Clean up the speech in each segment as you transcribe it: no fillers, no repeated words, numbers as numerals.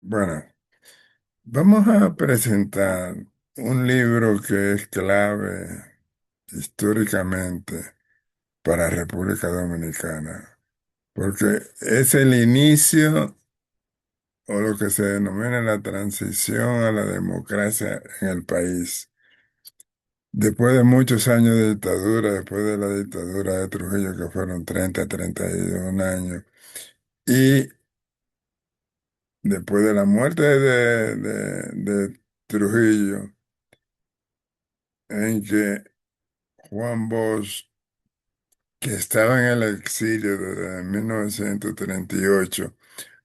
Bueno, vamos a presentar un libro que es clave históricamente para República Dominicana, porque es el inicio o lo que se denomina la transición a la democracia en el país. Después de muchos años de dictadura, después de la dictadura de Trujillo, que fueron 30, 31 años, y después de la muerte de Trujillo, en que Juan Bosch, que estaba en el exilio desde 1938,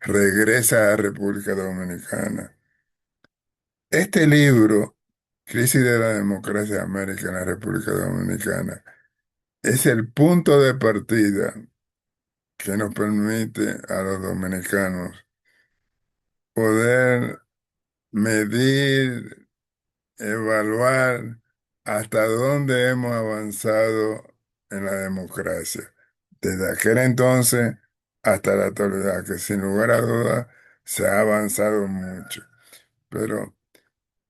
regresa a República Dominicana. Este libro, Crisis de la Democracia de América en la República Dominicana, es el punto de partida que nos permite a los dominicanos poder medir, evaluar hasta dónde hemos avanzado en la democracia. Desde aquel entonces hasta la actualidad, que sin lugar a dudas se ha avanzado mucho. Pero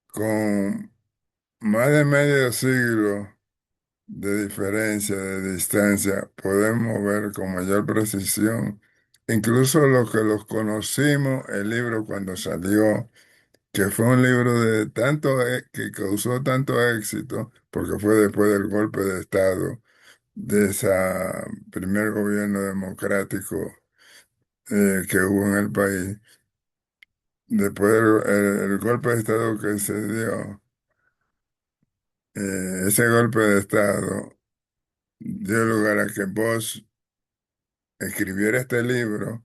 con más de medio siglo de diferencia, de distancia, podemos ver con mayor precisión, incluso los conocimos, el libro cuando salió, que fue un libro que causó tanto éxito, porque fue después del golpe de Estado de ese primer gobierno democrático que hubo en el país. Después el golpe de Estado que se dio, ese golpe de Estado dio lugar a que Bosch escribiera este libro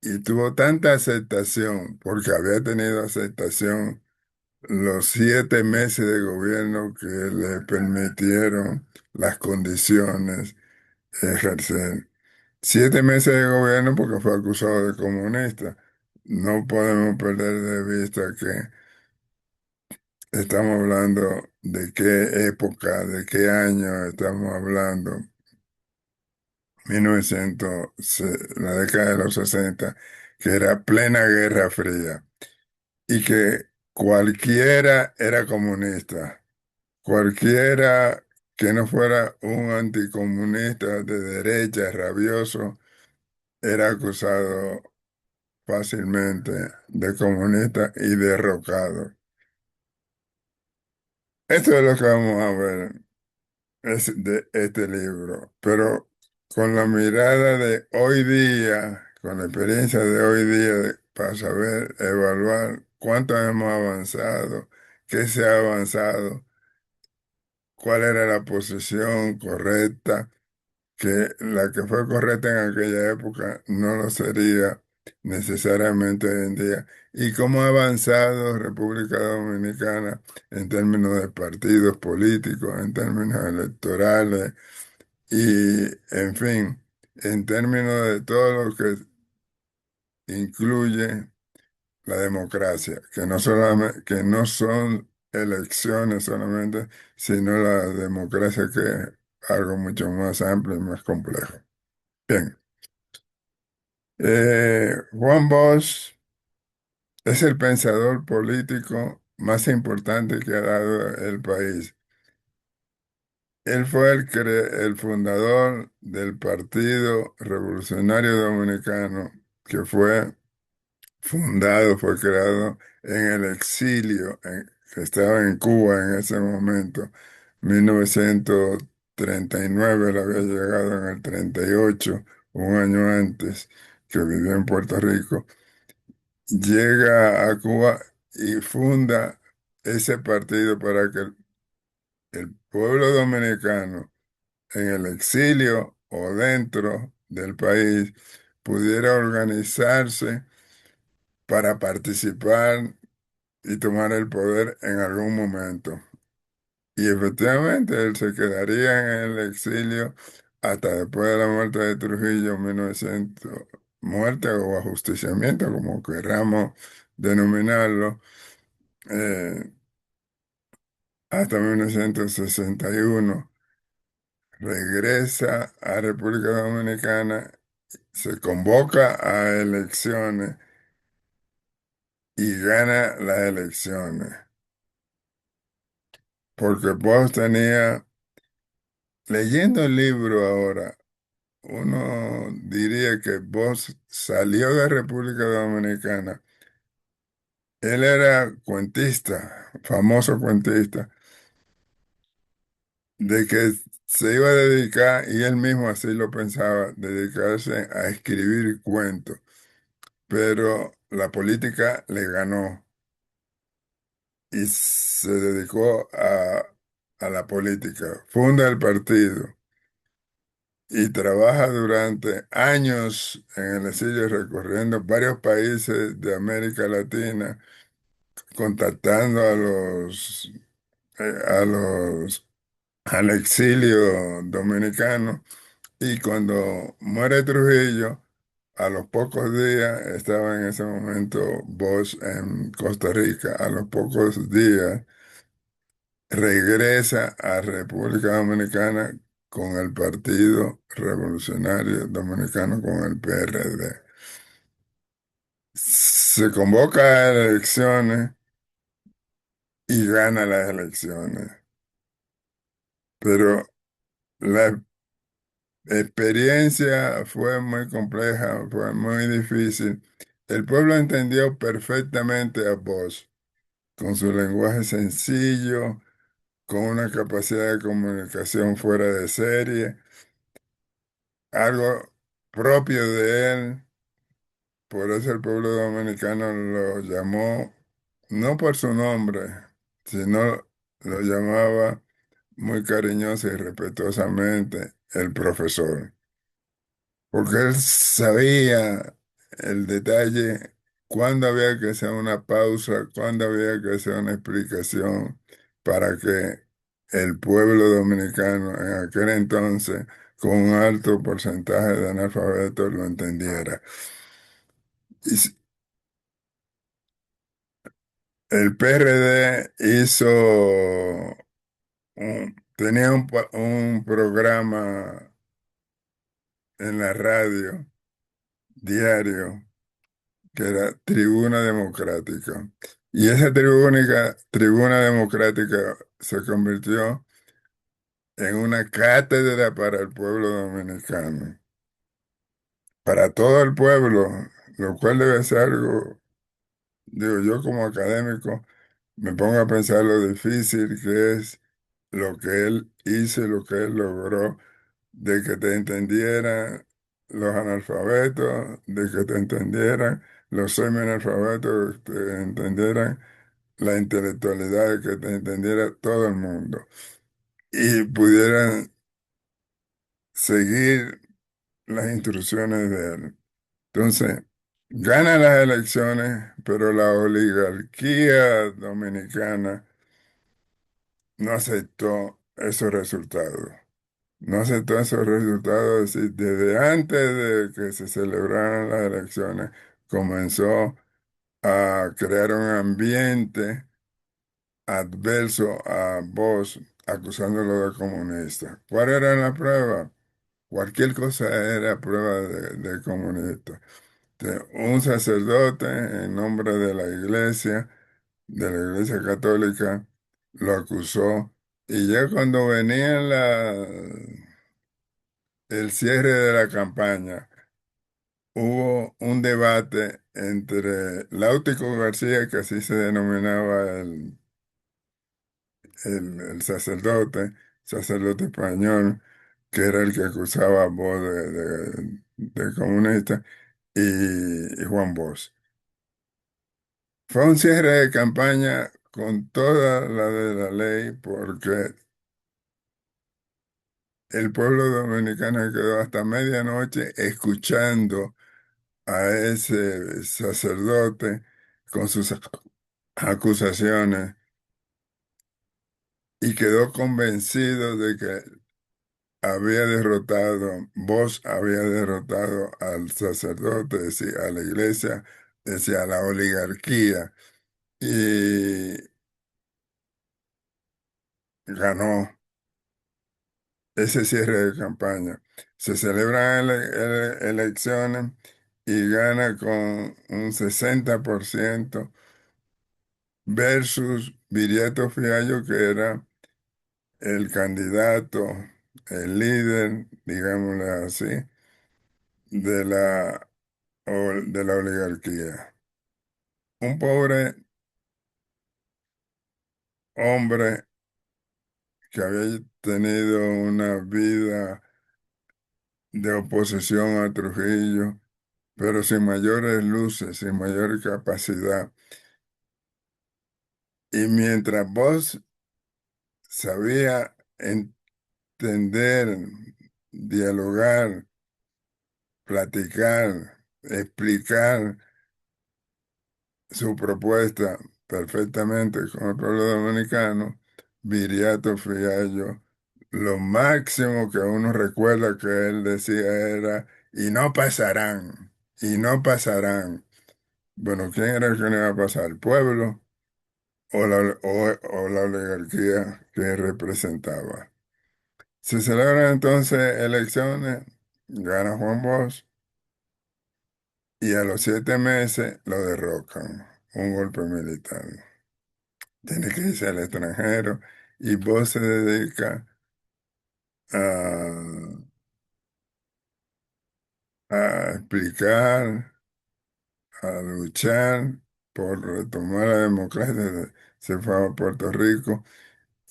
y tuvo tanta aceptación, porque había tenido aceptación los 7 meses de gobierno que le permitieron las condiciones ejercer. 7 meses de gobierno porque fue acusado de comunista. No podemos perder de vista que estamos hablando de qué época, de qué año estamos hablando. 1900, la década de los 60, que era plena Guerra Fría y que cualquiera era comunista. Cualquiera que no fuera un anticomunista de derecha, rabioso, era acusado fácilmente de comunista y derrocado. Esto es lo que vamos a ver es de este libro, pero con la mirada de hoy día, con la experiencia de hoy día, para saber evaluar cuánto hemos avanzado, qué se ha avanzado, cuál era la posición correcta, que la que fue correcta en aquella época no lo sería necesariamente hoy en día. Y cómo ha avanzado República Dominicana en términos de partidos políticos, en términos electorales y, en fin, en términos de todo lo que incluye la democracia, que no solamente, que no son elecciones solamente, sino la democracia que es algo mucho más amplio y más complejo. Bien, Juan Bosch es el pensador político más importante que ha dado el país. Él fue el fundador del Partido Revolucionario Dominicano, que fue fundado, fue creado en el exilio, que estaba en Cuba en ese momento. 1939, él había llegado en el 38, un año antes, que vivió en Puerto Rico. Llega a Cuba y funda ese partido para que el pueblo dominicano en el exilio o dentro del país pudiera organizarse para participar y tomar el poder en algún momento. Y efectivamente él se quedaría en el exilio hasta después de la muerte de Trujillo en 1900, muerte o ajusticiamiento, como queramos denominarlo, eh, hasta 1961. Regresa a República Dominicana, se convoca a elecciones y gana las elecciones, porque Bush tenía, leyendo el libro ahora, uno diría que Bush salió de República Dominicana. Él era cuentista, famoso cuentista, de que se iba a dedicar, y él mismo así lo pensaba, dedicarse a escribir cuentos, pero la política le ganó y se dedicó a la política. Funda el partido y trabaja durante años en el exilio recorriendo varios países de América Latina, contactando a los al exilio dominicano. Y cuando muere Trujillo, a los pocos días, estaba en ese momento Bosch en Costa Rica, a los pocos días regresa a República Dominicana con el Partido Revolucionario Dominicano, con el PRD. Se convoca a elecciones y gana las elecciones, pero la experiencia fue muy compleja, fue muy difícil. El pueblo entendió perfectamente a Bosch, con su lenguaje sencillo, con una capacidad de comunicación fuera de serie, algo propio de él. Por eso el pueblo dominicano lo llamó, no por su nombre, sino lo llamaba muy cariñosa y respetuosamente el profesor. Porque él sabía el detalle, cuándo había que hacer una pausa, cuándo había que hacer una explicación para que el pueblo dominicano en aquel entonces, con un alto porcentaje de analfabetos, lo entendiera. El PRD tenía un programa en la radio diario que era Tribuna Democrática. Y esa tribuna democrática se convirtió en una cátedra para el pueblo dominicano, para todo el pueblo, lo cual debe ser algo, digo yo como académico, me pongo a pensar lo difícil que es lo que él hizo y lo que él logró, de que te entendieran los analfabetos, de que te entendieran los semi-analfabetos, que te entendieran la intelectualidad, de que te entendiera todo el mundo y pudieran seguir las instrucciones de él. Entonces, gana las elecciones, pero la oligarquía dominicana no aceptó esos resultados. No aceptó esos resultados, es decir, desde antes de que se celebraran las elecciones, comenzó a crear un ambiente adverso a Bosch, acusándolo de comunista. ¿Cuál era la prueba? Cualquier cosa era prueba de comunista. Un sacerdote en nombre de la iglesia católica, lo acusó. Y ya cuando venía el cierre de la campaña, hubo un debate entre Láutico García, que así se denominaba el sacerdote español, que era el que acusaba a Bosch de comunista, y Juan Bosch. Fue un cierre de campaña con toda la de la ley, porque el pueblo dominicano quedó hasta medianoche escuchando a ese sacerdote con sus acusaciones y quedó convencido de que Bosch había derrotado al sacerdote, es decir, a la iglesia, es decir, a la oligarquía, y ganó ese cierre de campaña. Se celebran elecciones y gana con un 60%, versus Viriato Fiallo, que era el candidato, el líder, digámoslo así, de de la oligarquía. Un pobre hombre que había tenido una vida de oposición a Trujillo, pero sin mayores luces, sin mayor capacidad. Y mientras vos sabía entender, dialogar, platicar, explicar su propuesta perfectamente con el pueblo dominicano, Viriato Fiallo, lo máximo que uno recuerda que él decía era, y no pasarán, y no pasarán. Bueno, ¿quién era el que no iba a pasar? ¿El pueblo o la oligarquía que representaba? Se celebran entonces elecciones, gana Juan Bosch y a los 7 meses lo derrocan, un golpe militar. Tiene que irse al extranjero y Bosch se dedica a, a explicar, a luchar por retomar la democracia. Se fue a Puerto Rico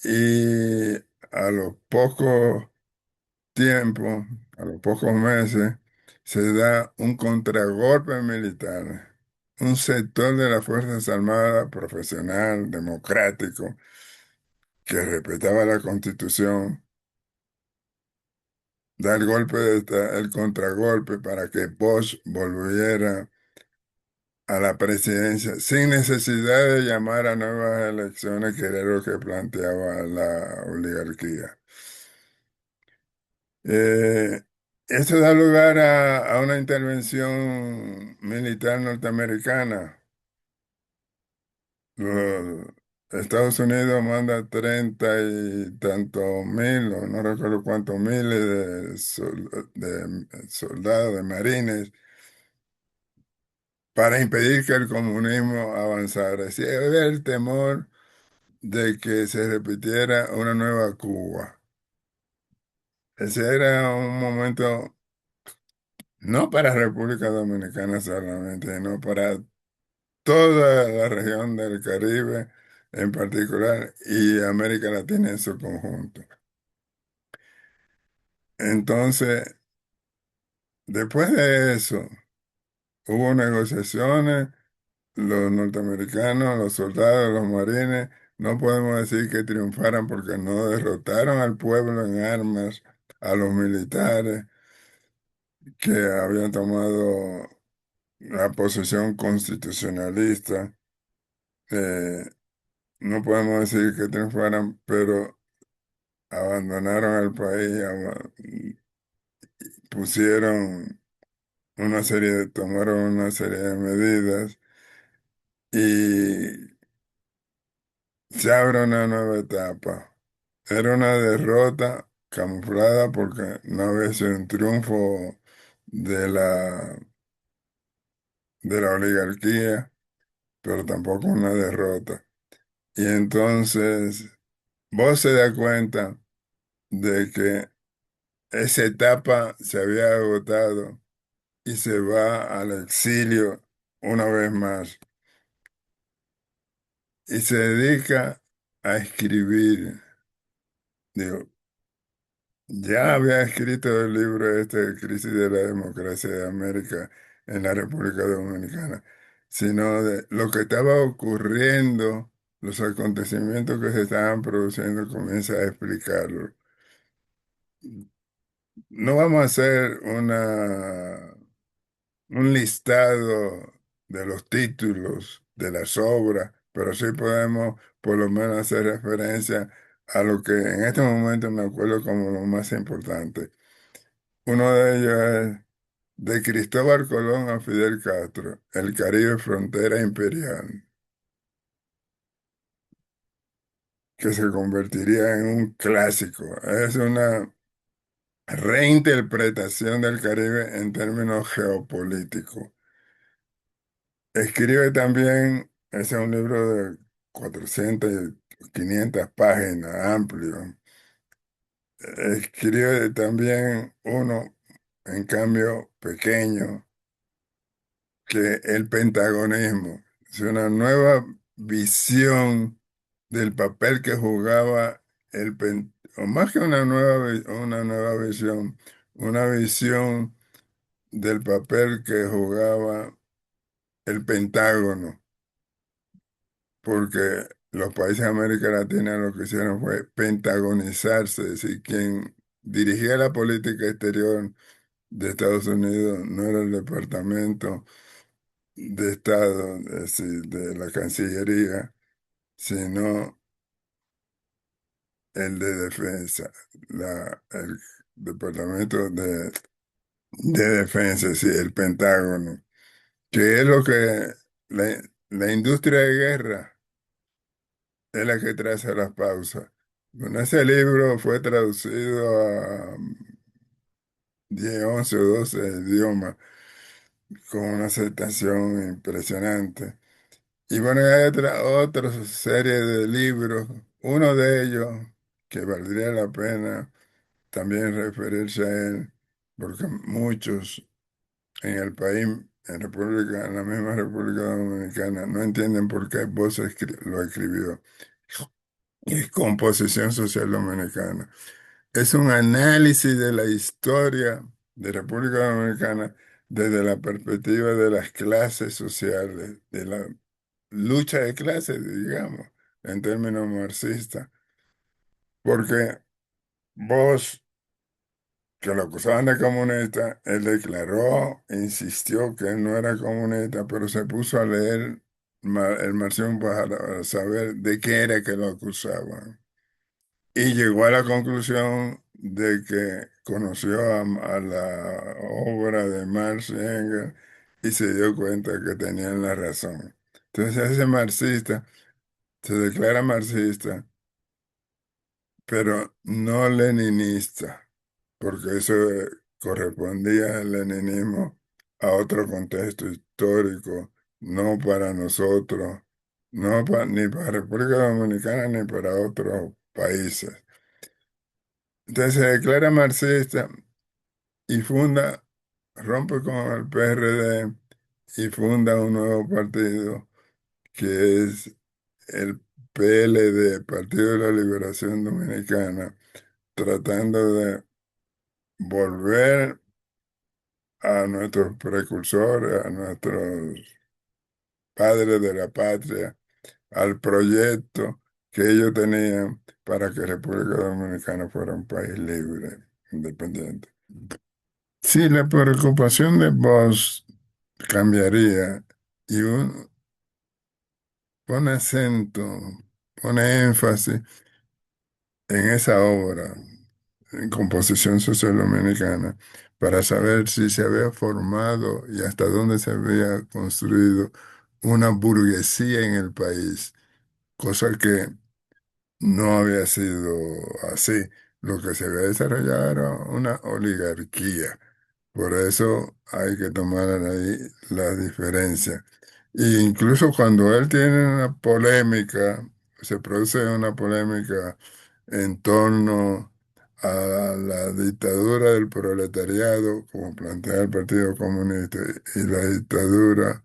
y a los pocos tiempo, a los pocos meses, se da un contragolpe militar. Un sector de las Fuerzas Armadas profesional, democrático, que respetaba la Constitución, da el golpe el contragolpe para que Bosch volviera a la presidencia sin necesidad de llamar a nuevas elecciones, que era lo que planteaba la oligarquía. Eh, Esto da lugar a una intervención militar norteamericana. Los Estados Unidos manda 30 y tantos mil, o no recuerdo cuántos miles de soldados, de marines, para impedir que el comunismo avanzara. Sí, había el temor de que se repitiera una nueva Cuba. Ese era un momento no para República Dominicana solamente, sino para toda la región del Caribe en particular y América Latina en su conjunto. Entonces, después de eso, hubo negociaciones, los norteamericanos, los soldados, los marines, no podemos decir que triunfaran porque no derrotaron al pueblo en armas, a los militares que habían tomado la posición constitucionalista. Eh, no podemos decir que triunfaran, pero abandonaron el país, pusieron tomaron una serie de medidas y se abre una nueva etapa. Era una derrota camuflada porque no había sido un triunfo de de la oligarquía, pero tampoco una derrota. Y entonces vos se das cuenta de que esa etapa se había agotado y se va al exilio una vez más y se dedica a escribir. Digo, ya había escrito el libro este, Crisis de la Democracia de América en la República Dominicana, sino de lo que estaba ocurriendo, los acontecimientos que se estaban produciendo, comienza a explicarlo. No vamos a hacer un listado de los títulos de las obras, pero sí podemos por lo menos hacer referencia a lo que en este momento me acuerdo como lo más importante. Uno de ellos es De Cristóbal Colón a Fidel Castro, El Caribe Frontera Imperial, que se convertiría en un clásico. Es una reinterpretación del Caribe en términos geopolíticos. Escribe también, ese es un libro 400 y 500 páginas, amplio. Escribe también uno, en cambio, pequeño, que el pentagonismo. Es una nueva visión del papel que jugaba o más que una nueva visión, una visión del papel que jugaba el Pentágono, porque los países de América Latina lo que hicieron fue pentagonizarse, es decir, quien dirigía la política exterior de Estados Unidos no era el Departamento de Estado, es decir, de la Cancillería, sino el de Defensa, el Departamento de Defensa, sí, el Pentágono, que es lo que la industria de guerra es la que traza las pausas. Bueno, ese libro fue traducido a 10, 11 o 12 idiomas con una aceptación impresionante. Y bueno, hay otra serie de libros, uno de ellos que valdría la pena también referirse a él, porque muchos en el país, en la misma República Dominicana, no entienden por qué lo escribió. Es Composición Social Dominicana. Es un análisis de la historia de República Dominicana desde la perspectiva de las clases sociales, de la lucha de clases, digamos, en términos marxistas. Porque vos, que lo acusaban de comunista, él declaró, insistió que él no era comunista, pero se puso a leer el marxismo para saber de qué era que lo acusaban. Y llegó a la conclusión de que conoció a la obra de Marx y Engels y se dio cuenta que tenían la razón. Entonces ese marxista se declara marxista, pero no leninista, porque eso correspondía al leninismo a otro contexto histórico, no para nosotros, ni para República Dominicana ni para otros países. Entonces se declara marxista y rompe con el PRD y funda un nuevo partido que es el PLD, Partido de la Liberación Dominicana, tratando de volver a nuestros precursores, a nuestros padres de la patria, al proyecto que ellos tenían para que República Dominicana fuera un país libre, independiente. Sí, la preocupación de Bosch cambiaría y pone acento, pone énfasis en esa obra, en composición social dominicana, para saber si se había formado y hasta dónde se había construido una burguesía en el país, cosa que no había sido así. Lo que se había desarrollado era una oligarquía. Por eso hay que tomar ahí la diferencia. E incluso cuando él tiene una polémica, se produce una polémica en torno a la dictadura del proletariado, como plantea el Partido Comunista, y la dictadura,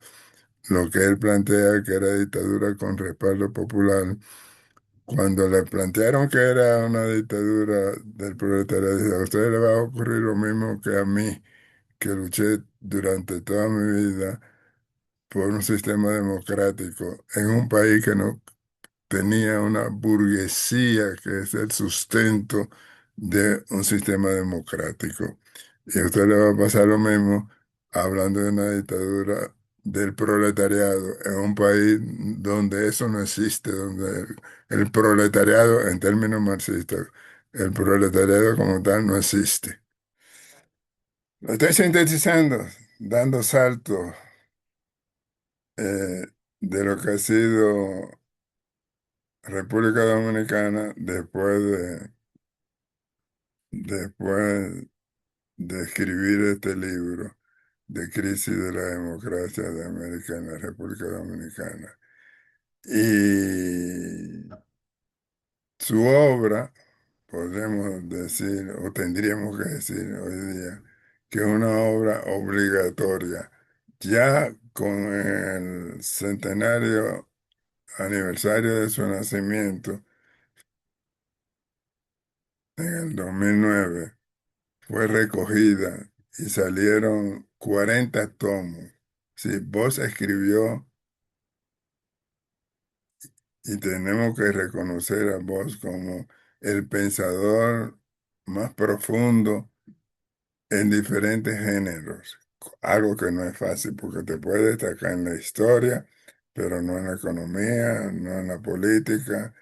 lo que él plantea que era dictadura con respaldo popular. Cuando le plantearon que era una dictadura del proletariado, dice, a usted le va a ocurrir lo mismo que a mí, que luché durante toda mi vida por un sistema democrático en un país que no tenía una burguesía que es el sustento de un sistema democrático. Y a usted le va a pasar lo mismo hablando de una dictadura del proletariado en un país donde eso no existe, donde el proletariado, en términos marxistas, el proletariado como tal no existe. Lo estoy sintetizando, dando saltos eh, de lo que ha sido República Dominicana después de escribir este libro de Crisis de la Democracia de América en la República Dominicana. Y su obra, podemos decir, o tendríamos que decir hoy día, que es una obra obligatoria. Ya con el centenario aniversario de su nacimiento, en el 2009 fue recogida y salieron 40 tomos. Sí, Bosch escribió y tenemos que reconocer a Bosch como el pensador más profundo en diferentes géneros. Algo que no es fácil porque te puede destacar en la historia, pero no en la economía, no en la política.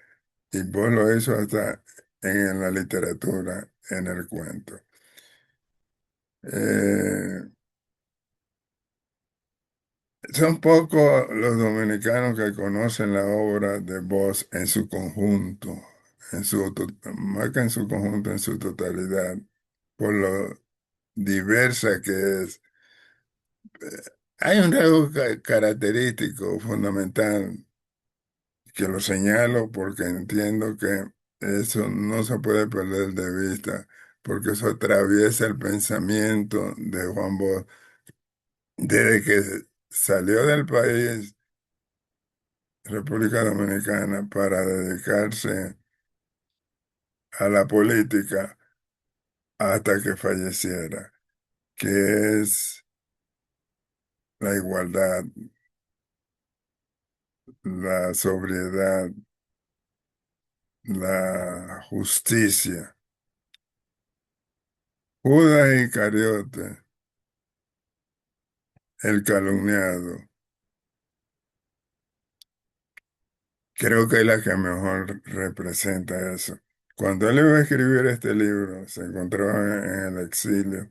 Y Bosch lo hizo hasta en la literatura, en el cuento. Eh, Son pocos los dominicanos que conocen la obra de Bosch en su conjunto, más que en su conjunto, en su totalidad, por lo diversa que es. Hay un rasgo característico fundamental que lo señalo porque entiendo que eso no se puede perder de vista, porque eso atraviesa el pensamiento de Juan Bosch desde que salió del país República Dominicana para dedicarse a la política hasta que falleciera, que es la igualdad, la sobriedad, la justicia. Judas Iscariote, el calumniado, creo que es la que mejor representa eso. Cuando él iba a escribir este libro, se encontró en el exilio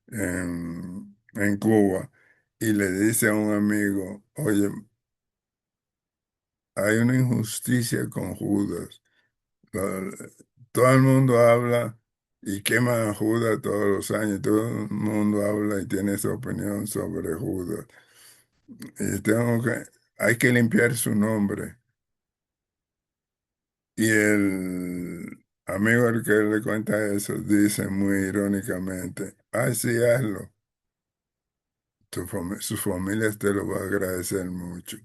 en Cuba y le dice a un amigo, oye, hay una injusticia con Judas. Lo- Todo el mundo habla y quema a Judas todos los años. Todo el mundo habla y tiene su opinión sobre Judas. Y hay que limpiar su nombre. Y el amigo al que le cuenta eso dice muy irónicamente, ay, sí, hazlo. Su familia te lo va a agradecer mucho.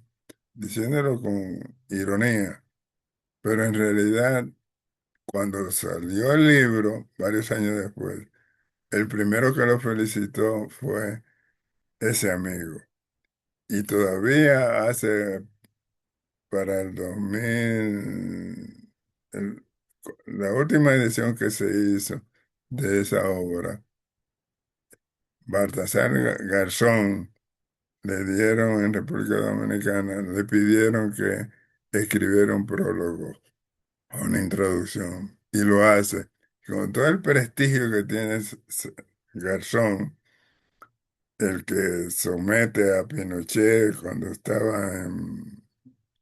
Diciéndolo con ironía. Pero en realidad, cuando salió el libro, varios años después, el primero que lo felicitó fue ese amigo. Y todavía hace para el 2000, la última edición que se hizo de esa obra, Baltasar Garzón le dieron en República Dominicana, le pidieron que escribiera un prólogo o una introducción, y lo hace. Con todo el prestigio que tiene Garzón, el que somete a Pinochet cuando estaba en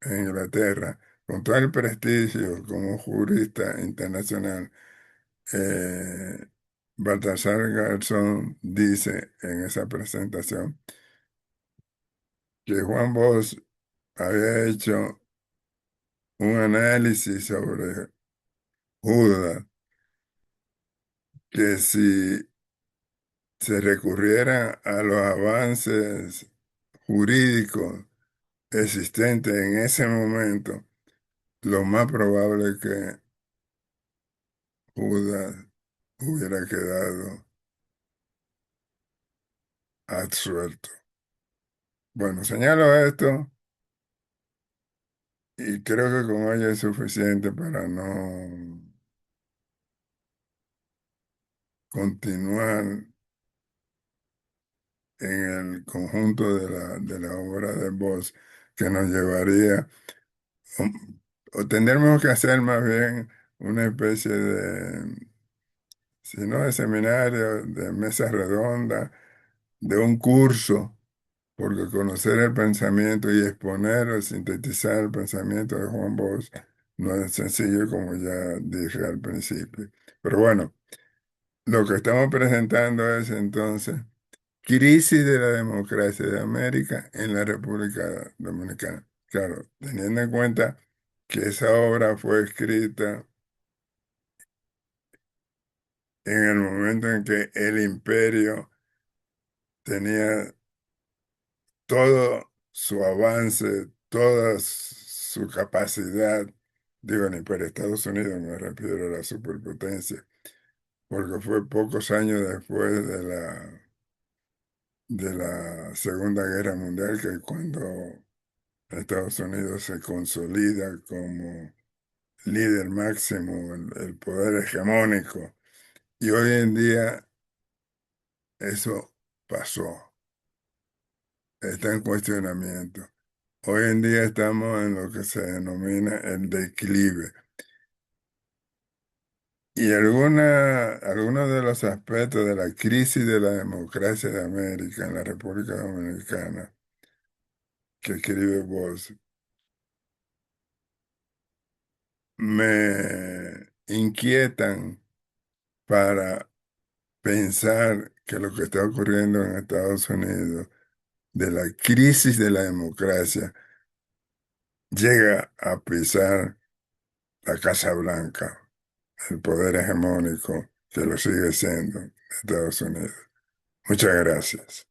Inglaterra, con todo el prestigio como jurista internacional, eh, Baltasar Garzón dice en esa presentación que Juan Bosch había hecho un análisis sobre Judas, que si se recurriera a los avances jurídicos existentes en ese momento, lo más probable es que Judas hubiera quedado absuelto. Bueno, señalo esto y creo que con ello es suficiente para no continuar en el conjunto de la obra de Bosch que nos llevaría, o tendremos que hacer más bien una especie de, si no de seminario, de mesa redonda, de un curso, porque conocer el pensamiento y exponer o sintetizar el pensamiento de Juan Bosch no es sencillo como ya dije al principio. Pero bueno, lo que estamos presentando es entonces crisis de la democracia de América en la República Dominicana. claro, teniendo en cuenta que esa obra fue escrita en el momento en que el imperio tenía todo su avance, toda su capacidad, digo, ni para Estados Unidos me refiero a la superpotencia, porque fue pocos años después de la Segunda Guerra Mundial que cuando Estados Unidos se consolida como líder máximo, el poder hegemónico, y hoy en día eso pasó, está en cuestionamiento. Hoy en día estamos en lo que se denomina el declive. Y algunos de los aspectos de la crisis de la democracia de América en la República Dominicana que escribe vos me inquietan para pensar que lo que está ocurriendo en Estados Unidos, de la crisis de la democracia, llega a pisar la Casa Blanca, el poder hegemónico que lo sigue siendo Estados Unidos. Muchas gracias.